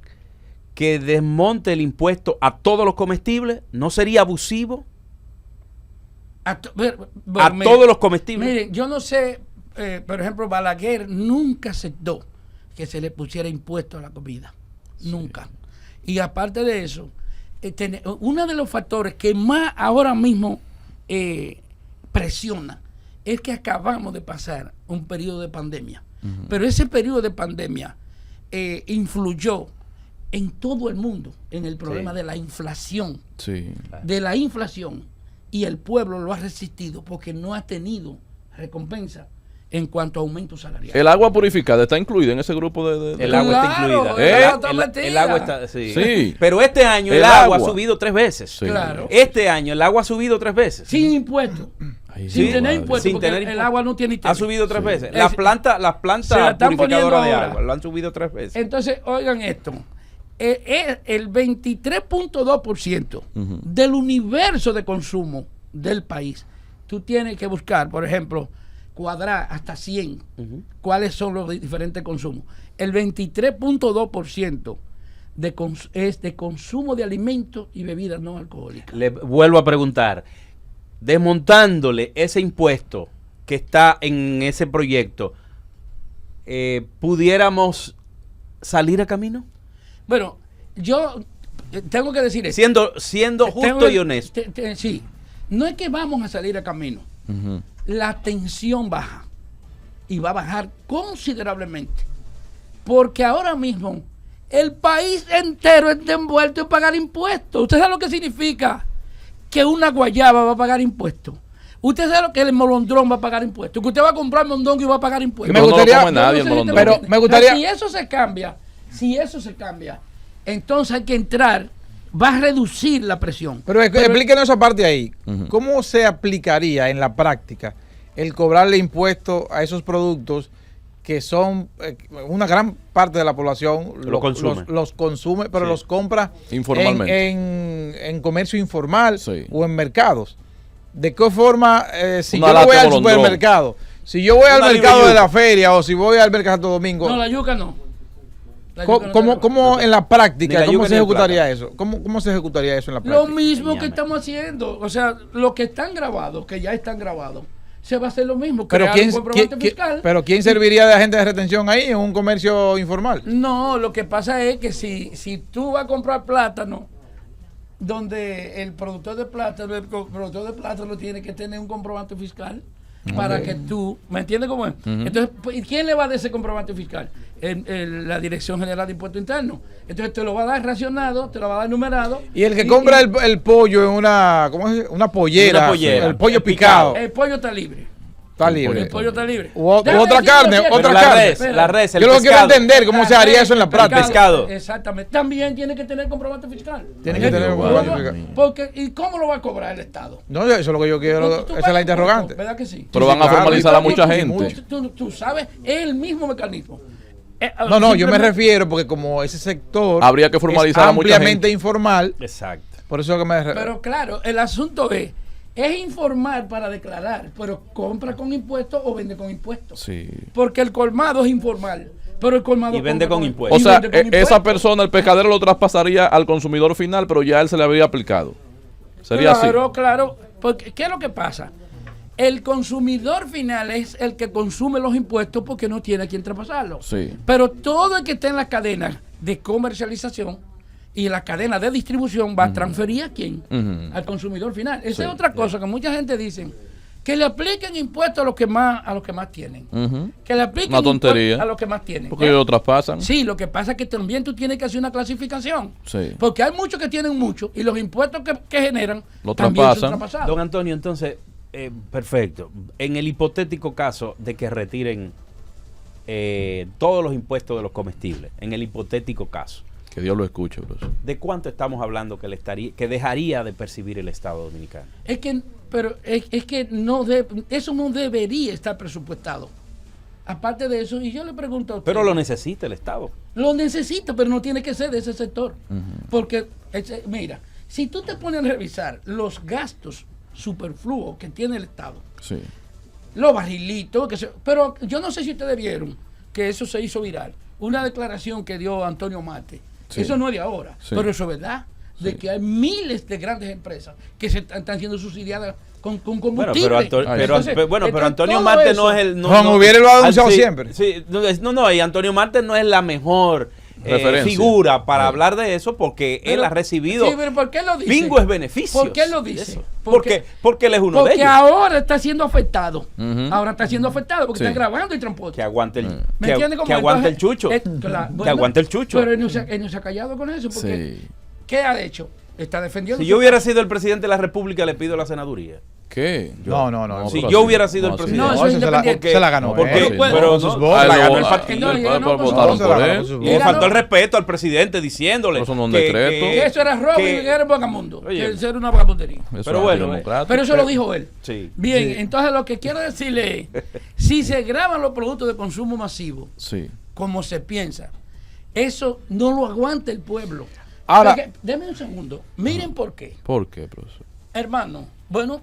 que desmonte el impuesto a todos los comestibles? ¿No sería abusivo? A todos los comestibles. Miren, yo no sé, por ejemplo, Balaguer nunca aceptó que se le pusiera impuesto a la comida. Sí. Nunca. Y aparte de eso, uno de los factores que más ahora mismo presiona es que acabamos de pasar un periodo de pandemia. Pero ese periodo de pandemia influyó en todo el mundo en el problema de la inflación. Sí. De la inflación. Y el pueblo lo ha resistido porque no ha tenido recompensa en cuanto a aumento salarial. El agua purificada está incluida en ese grupo de... El agua está incluida. El agua está... Sí. Sí. Pero este año el agua ha subido 3 veces. Sí. Claro. Este año el agua ha subido 3 veces. Sin impuestos. Ay, Sin tener madre. impuestos, porque el agua no tiene Ha subido 3 veces. Sí. Las plantas se la están poniendo purificadoras de ahora. agua lo han subido 3 veces. Entonces, oigan esto. El 23.2% del universo de consumo del país, tú tienes que buscar, por ejemplo, cuadrar hasta 100 cuáles son los diferentes consumos. El 23.2% es de consumo de alimentos y bebidas no alcohólicas. Le vuelvo a preguntar, desmontándole ese impuesto que está en ese proyecto, ¿pudiéramos salir a camino? Bueno, yo tengo que decir esto. Siendo justo y honesto. Sí, no es que vamos a salir a camino. La tensión baja y va a bajar considerablemente. Porque ahora mismo el país entero está envuelto en pagar impuestos. ¿Usted sabe lo que significa que una guayaba va a pagar impuestos? ¿Usted sabe lo que el molondrón va a pagar impuestos? Que usted va a comprar mondongo y va a pagar impuestos. Me gustaría, no lo come nadie el molondrón. Pero me gustaría... Si eso se cambia, entonces hay que entrar, va a reducir la presión. Pero explíquenos esa parte ahí. ¿Cómo se aplicaría en la práctica el cobrarle impuestos a esos productos que son una gran parte de la población los consume, pero los compra informalmente en comercio informal o en mercados? ¿De qué forma, si Una yo no lata voy de al bolondrón. supermercado, si yo voy al Una mercado libra de yuca. la feria o si voy al mercado Santo Domingo, No, la yuca no. La yuca no ¿cómo, está cómo en la Ni práctica, la cómo yuca se ni el ejecutaría eso? ¿Cómo se ejecutaría eso en la Lo práctica? mismo que Ñame. estamos haciendo. O sea, los que están grabados, que ya están grabados, se va a hacer lo mismo. Pero crear ¿quién, un comprobante quién- fiscal. pero ¿quién serviría de agente de retención ahí en un comercio informal? No, lo que pasa es que si tú vas a comprar plátano, donde el productor de plátano tiene que tener un comprobante fiscal para que tú, ¿me entiendes cómo es? Entonces, pues, ¿y quién le va a dar ese comprobante fiscal? La Dirección General de Impuestos Internos. Entonces te lo va a dar racionado, te lo va a dar numerado. Y el que compra el pollo en una, ¿cómo es? Una pollera, Una pollera. el pollo El picado, El pollo está libre. está El libre. El pollo está libre. U otra Déjame decirte carne, lo cierto. otra Pero carne. la res, el Yo lo que quiero pescado. entender cómo se haría eso en la práctica. Pescado. Exactamente. También tiene que tener comprobante fiscal. Tiene que tener un comprobante Dios fiscal. mío. Porque, ¿y cómo lo va a cobrar el Estado? No, eso es lo que yo quiero, Tú esa es la pagas interrogante. impuestos, ¿verdad que sí? Pero Sí, van a claro, formalizar y a mucha y gente. mucho. Tú sabes, es el mismo mecanismo. No, yo me Simplemente- refiero porque como ese sector Habría que formalizar es a mucha ampliamente gente. informal, Exacto. por eso es que me refiero. Pero claro, el asunto es informar para declarar, pero compra con impuestos o vende con impuestos. Sí. Porque el colmado es informal, pero el colmado Y vende compra con impuestos. O y sea, vende con esa impuestos. persona, el pescadero lo traspasaría al consumidor final, pero ya él se le habría aplicado. Sería Claro, así. claro. Porque, ¿qué es lo que pasa? El consumidor final es el que consume los impuestos porque no tiene a quien traspasarlos. Sí. Pero todo el que está en la cadena de comercialización y en la cadena de distribución va a transferir a quién? Ujú. Al consumidor final. Esa Sí. es otra cosa que mucha gente dice, que le apliquen impuestos a los que más tienen. Ujú. Que le apliquen Una tontería. impuestos a los que más tienen. Porque ellos lo traspasan. Sí, lo que pasa es que también tú tienes que hacer una clasificación. Sí. Porque hay muchos que tienen mucho y los impuestos que generan Lo también son traspasan. traspasados. Don Antonio, entonces, perfecto. En el hipotético caso de que retiren todos los impuestos de los comestibles, en el hipotético caso, Que Dios lo escuche, profesor. ¿de cuánto estamos hablando que dejaría de percibir el Estado Dominicano? Es que, pero es que eso no debería estar presupuestado. Aparte de eso, y yo le pregunto a usted, Pero lo necesita el Estado. lo necesita, pero no tiene que ser de ese sector. Porque, mira, si tú te pones a revisar los gastos superfluos que tiene el Estado, Sí. los barrilitos, pero yo no sé si ustedes vieron que eso se hizo viral. Una declaración que dio Antonio Mate. Sí. Eso no es de ahora, Sí. pero eso es verdad. De Sí. que hay miles de grandes empresas que se están siendo subsidiadas con Bueno, combustible. pero, Entonces, pero Antonio todo Marte eso- no es el... Juan Ubiere lo ha denunciado sí, siempre. Sí, no, y Antonio Marte no es la mejor Referencia. figura para Sí. hablar de eso porque él Pero- ha recibido Sí, pero ¿por qué lo dice? pingües beneficios. ¿Por qué lo de dice? eso. Porque él es uno de Porque ellos. ahora está siendo afectado. Ujú. Ahora está siendo afectado porque Sí. está grabando el transporte. Que aguante el, ¿Me que, entiendes cómo? que aguante el Entonces, chucho. claro, Que bueno, aguante el chucho. Pero él no se ha callado con eso. Porque, Sí. ¿qué ha hecho? Está defendiendo. Si su yo hubiera caso. sido el presidente de la República, le pido la senaduría. ¿Qué? No. Si pero yo así- hubiera sido el así presidente. No, No, eso es se la, independiente. se la ganó. Porque- él. pero Con sus no, votos. la ganó el No, partido. y ganó con votaron su- por se la ganó él. con sus Y Le ganó- faltó el respeto al presidente diciéndole. Pero eso no es un decreto. Que eso era robo que- y era vagamundo. Oye. Que eso era una vagabundería. Eso Pero es bueno, antidemocrático. Pero eso lo dijo él. Sí. Bien, entonces lo que quiero decirle es, si se graban los productos de consumo masivo, Sí. como se piensa, eso no lo aguanta el pueblo. Ahora- Porque, deme un segundo, miren por qué. ¿Por qué, profesor? Hermano, bueno,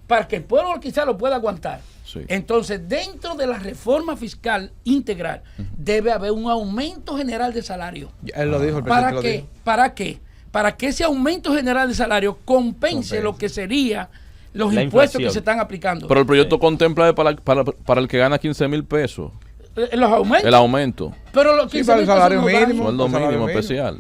para que el pueblo quizá lo pueda aguantar. Sí. Entonces, dentro de la reforma fiscal integral, debe haber un aumento general de salario. Él lo dijo, el presidente ¿Para lo qué? dijo. ¿Para qué? Para que ese aumento general de salario compense lo que sería los La impuestos que inflación. se están aplicando. Pero el proyecto contempla para el que gana 15,000 pesos. Los aumentos. El aumento. Pero los Sí, 15 para el mil pesos salario no dan. mínimo. Sueldo el salario mínimo mínimo. especial.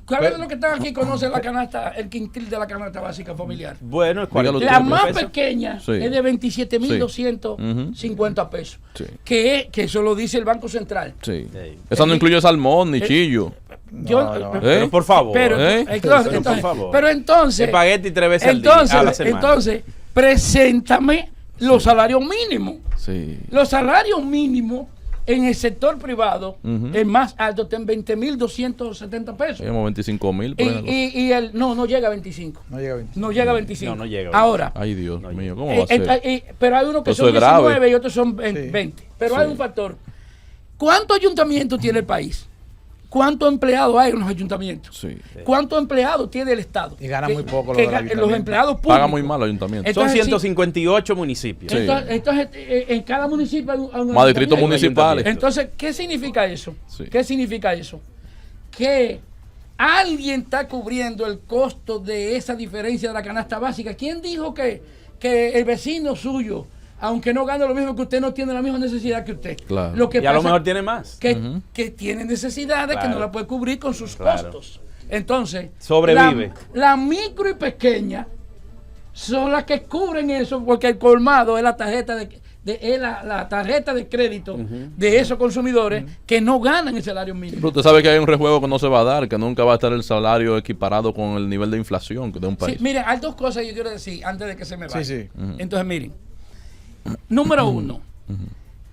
¿Cuál es lo que están aquí? Conocen la canasta, el quintil de la canasta básica familiar. Bueno, Dígalo tú, La ¿Cuánto más pesos. pequeña Sí. es de 27.250 pesos. Sí. Que eso lo dice el Banco Central. Sí. Sí. Esa no incluye salmón ni chillo. Yo- No, no. Pero por favor. Pero, ¿eh? entonces, Pero por favor. pero entonces, Espagueti 3 veces al día, a la entonces, semana. entonces, preséntame los salarios mínimos. Sí. Los salarios mínimos en el sector privado, Ujú. el más alto está en 20.270 pesos. Tenemos 25,000. por ejemplo. Y el no llega a 25. No llega a 20. No llega a 25. No llega a 25. Ahora, Ay, Dios mío, ¿cómo va a ser? pero hay unos que Eso son es grave. 19 y otros son Sí. 20. Pero Sí. hay un factor. ¿Cuántos ayuntamientos tiene el país? ¿Cuántos empleados hay en los ayuntamientos? Sí. ¿Cuántos empleados tiene el Estado? Y gana muy poco que los del los empleados públicos. Paga muy mal el ayuntamiento. Entonces, Son 158 municipios. Sí. Entonces, en cada municipio hay un Más distritos ayuntamiento. municipales. Entonces, ¿qué significa eso? Sí. ¿Qué significa eso? Que alguien está cubriendo el costo de esa diferencia de la canasta básica. ¿Quién dijo que el vecino suyo, aunque no gane lo mismo que usted, no tiene la misma necesidad que usted? Claro. Lo que Y a lo pasa mejor tiene más. que tiene necesidades que no la puede cubrir con sus costos. Entonces, Sobrevive. La micro y pequeña son las que cubren eso, porque el colmado es la tarjeta la tarjeta de crédito de esos consumidores que no ganan el salario mínimo. Pero usted sabe que hay un rejuego que no se va a dar, que nunca va a estar el salario equiparado con el nivel de inflación de un país. Sí, miren, hay dos cosas que yo quiero decir antes de que se me vaya. Sí. Entonces, miren, número uno,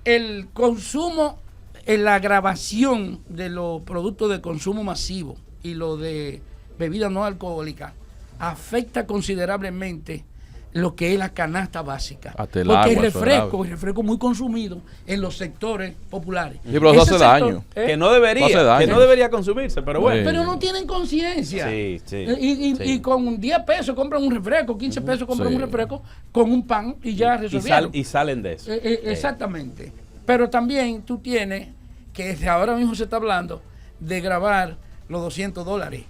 el consumo, la grabación de los productos de consumo masivo y lo de bebidas no alcohólicas afecta considerablemente lo que es la canasta básica. Hasta el porque agua, el eso es grave. refresco muy consumido en los sectores populares. Sí, pero eso Ese hace daño. Que no debería, Hace daño. que no debería consumirse, pero bueno. Pero no tienen conciencia. Sí, sí, Y sí. con 10 pesos compran un refresco, 15 pesos compran Sí. un refresco con un pan y ya resolvieron. Y salen de eso. Exactamente. Pero también tú tienes que desde ahora mismo se está hablando de grabar los $200.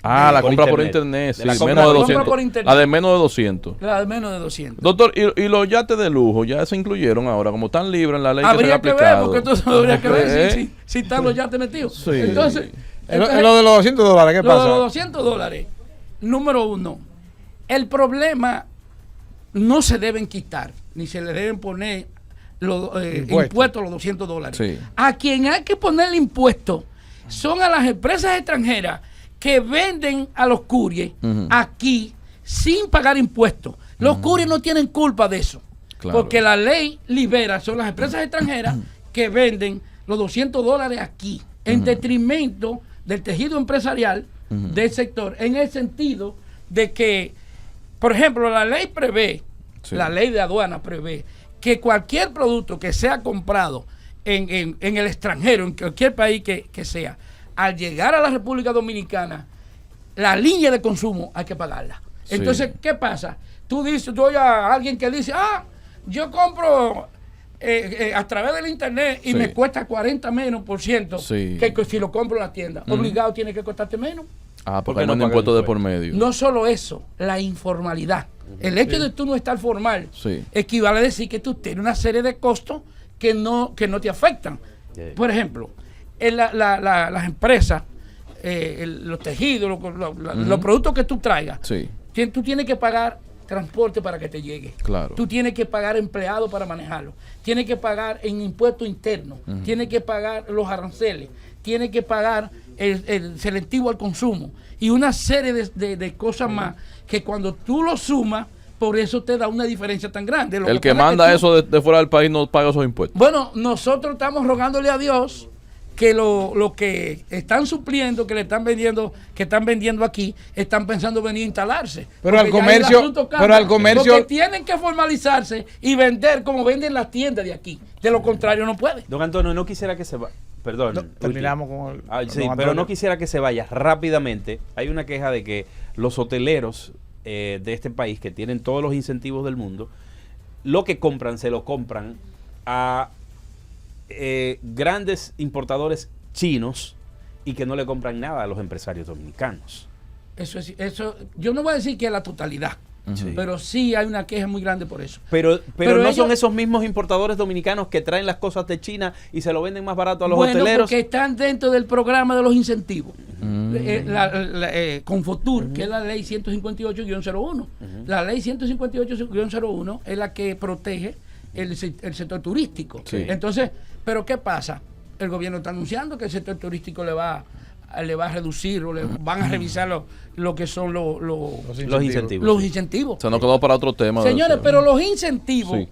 La por compra por internet. internet, De la sí, compra menos de por 200. internet. La de menos de 200. La de menos de 200. Doctor, ¿y los yates de lujo ya se incluyeron ahora? Como están libres en la ley que se ha Habría que ver, aplicado. porque entonces habría que ver ¿Eh? si están los yates metidos. Sí. Entonces, En lo de los $200, ¿qué lo pasa? de los $200, número uno, el problema no se deben quitar, ni se le deben poner los impuestos a los $200. Sí. A quien hay que ponerle impuestos son a las empresas extranjeras que venden a los couriers aquí sin pagar impuestos. Los couriers no tienen culpa de eso. Claro. Porque la ley libera, son las empresas extranjeras que venden los $200 aquí, en detrimento del tejido empresarial del sector, en el sentido de que, por ejemplo, la ley prevé, la ley de aduana prevé que cualquier producto que sea comprado en el extranjero, en cualquier país que sea, al llegar a la República Dominicana, la línea de consumo hay que pagarla. Sí. Entonces, ¿qué pasa? Tú oyes a alguien que dice, yo compro a través del internet y Sí. me cuesta 40 menos por ciento Sí. que si lo compro en la tienda. Obligado tiene que costarte menos. Porque qué hay no un pagan impuesto de impuestos? por medio. No solo eso, la informalidad. El hecho de tú no estar formal Sí. equivale a decir que tú tienes una serie de costos que no te afectan. Sí. Por ejemplo, las empresas, los tejidos, los productos que tú traigas, Sí. tú tienes que pagar transporte para que te llegue. Claro. Tú tienes que pagar empleados para manejarlo. Tienes que pagar en impuestos internos. Tienes que pagar los aranceles. Tienes que pagar el selectivo al consumo. Y una serie de cosas más que cuando tú lo sumas, por eso te da una diferencia tan grande. Lo El que pasa es manda tú- eso de fuera del país no paga esos impuestos. Bueno, nosotros estamos rogándole a Dios que lo que están supliendo, que le están vendiendo, que están vendiendo aquí, están pensando venir a instalarse. Pero al Porque ya comercio- el asunto cambia. pero al comercio- Porque tienen que formalizarse y vender como venden las tiendas de aquí. De lo contrario no puede. Don Antonio, no quisiera que se vaya. Perdón. No, terminamos con el. Sí, don pero Antonio. no quisiera que se vaya rápidamente. Hay una queja de que los hoteleros de este país, que tienen todos los incentivos del mundo, lo que compran se lo compran a grandes importadores chinos y que no le compran nada a los empresarios dominicanos. Eso, yo no voy a decir que es la totalidad, Sí. pero sí hay una queja muy grande por eso. Pero no ellos- son esos mismos importadores dominicanos que traen las cosas de China y se lo venden más barato a los Bueno, hoteleros. porque están dentro del programa de los incentivos. Confotur, que es la ley 158-01. La ley 158-01 es la que protege el sector turístico. Sí. Entonces, ¿pero qué pasa? El gobierno está anunciando que el sector turístico le va a reducir o le van a revisar lo que son los incentivos. los incentivos. Se nos quedó para otro tema. Señores, pero los incentivos Sí.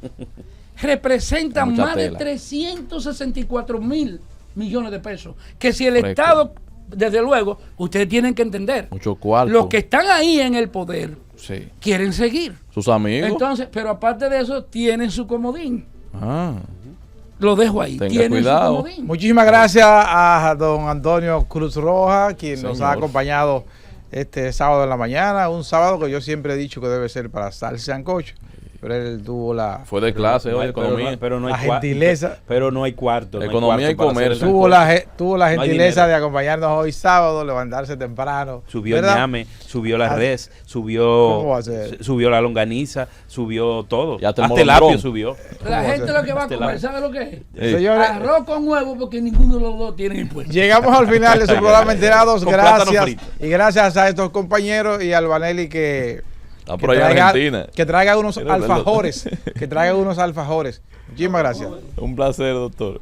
representan Mucha más de tela. 364,000 millones de pesos. Que si el Fresco. Estado, desde luego, ustedes tienen que entender, Mucho cuarto. los que están ahí en el poder Sí. quieren seguir. Sus amigos. Entonces, pero aparte de eso, tienen su comodín. Ah. Lo dejo ahí. Tenga Tiene su cuidado. comodín. Muchísimas gracias a don Antonio Cruz Roja, quien nos ha Señor. acompañado este sábado en la mañana. Un sábado que yo siempre he dicho que debe ser para salsa y sancocho. Pero él tuvo la, Fue de clase No hoy, hay- economía. pero no hay la cua- gentileza. Pero no hay cuarto. no hay Economía y cuarto para hacer comercio. el Tuvo sancocho. tuvo la No hay gentileza dinero. de acompañarnos hoy sábado, levantarse temprano. Subió el ¿verdad? ñame, subió la Ah, res, ¿cómo subió va a ser? subió la longaniza, subió todo. Y hasta el el molondrón. apio subió. La gente lo que va a Este comer, lado. ¿sabe lo que es? Ey, Señores, Arroz con huevo, porque ninguno de los dos tiene impuestos. llegamos al final de su programa Enterados. Con plátano Gracias. frito. Y gracias a estos compañeros y al Vanelli que está por allá en Argentina. que traiga unos Mira, verlo. alfajores. Que traiga unos alfajores. Muchísimas gracias. Un placer, doctor.